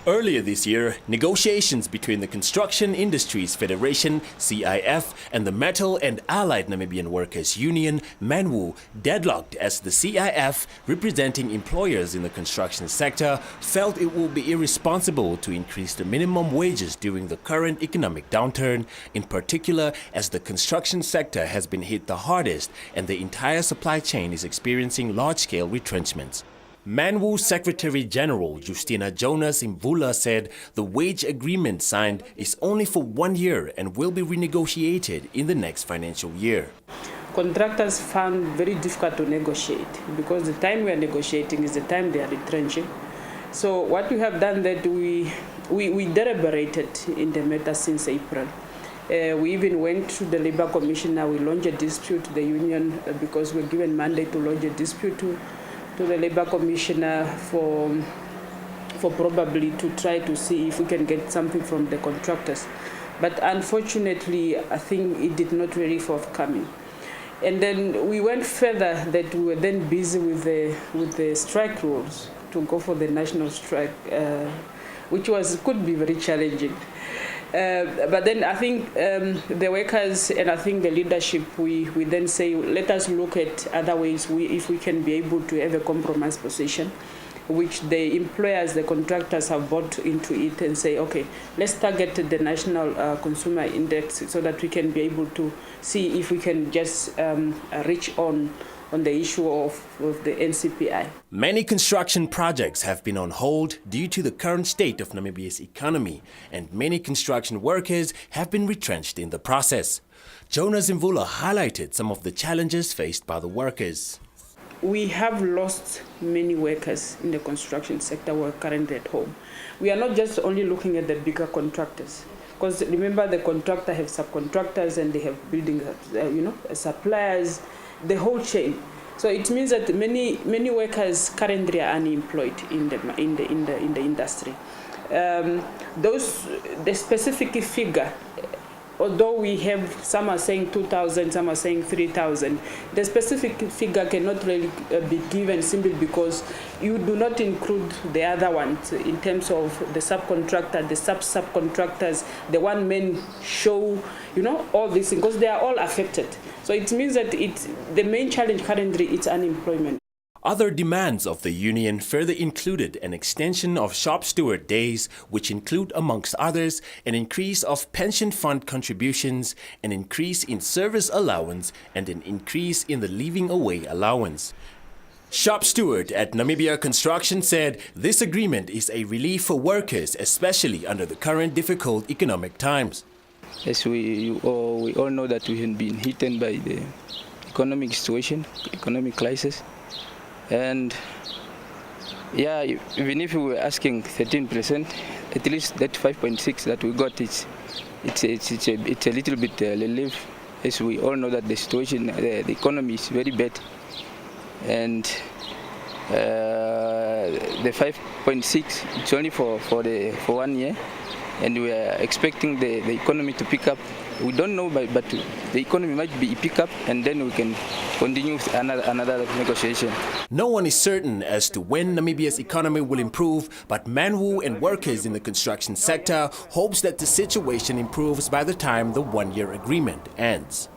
Earlier this year, negotiations between the Construction Industries Federation, CIF, and the Metal and Allied Namibian Workers Union, MANWU, deadlocked as the CIF, representing employers in the construction sector, felt it would be irresponsible to increase the minimum wages during the current economic downturn, in particular as the construction sector has been hit the hardest and the entire supply chain is experiencing large-scale retrenchments. MANWU Secretary-General Justina Jonas-Emvula said the wage agreement signed is only for 1 year and will be renegotiated in the next financial year. Contractors found very difficult to negotiate because the time we are negotiating is the time they are retrenching. So what we have done that we deliberated in the matter since April. We even went to the Labour Commissioner. We launched a dispute to the union because we're given mandate to launch a dispute to the Labour Commissioner for probably to try to see if we can get something from the contractors. But unfortunately, I think it did not really forthcoming. And then we went further that we were then busy with the strike rules to go for the national strike, which could be very challenging. But then I think the workers and I think the leadership, we then say, let us look at other ways if we can be able to have a compromise position, which the employers, the contractors have bought into it and say, okay, let's target the national consumer index so that we can be able to see if we can just reach on the issue of the NCPI. Many construction projects have been on hold due to the current state of Namibia's economy, and many construction workers have been retrenched in the process. Jonas-Emvula highlighted some of the challenges faced by the workers. We have lost many workers in the construction sector who are currently at home. We are not just only looking at the bigger contractors, because remember the contractor have subcontractors and they have building, suppliers, the whole chain. So it means that many workers currently are unemployed in the industry. The specific figure, although we have some are saying 2,000, some are saying 3,000, the specific figure cannot really be given simply because you do not include the other ones in terms of the subcontractor, the subcontractors, the one-man show, all these things, because they are all affected. So it means that the main challenge currently is unemployment. Other demands of the union further included an extension of shop steward days, which include, amongst others, an increase of pension fund contributions, an increase in service allowance, and an increase in the Living Away Allowance. Shop steward at Namibian Construction said this agreement is a relief for workers, especially under the current difficult economic times. Yes, we all know that we have been hit by the economic situation, economic crisis. And yeah, even if we were asking 13%, at least that 5.6 that we got, it's a little bit relief. As we all know that the situation, the economy is very bad, and the 5.6 it's only for 1 year, and we are expecting the economy to pick up. We don't know, but the economy might be pick up, and then we can continue with another negotiation. No one is certain as to when Namibia's economy will improve, but MANWU and workers in the construction sector hopes that the situation improves by the time the 1-year agreement ends.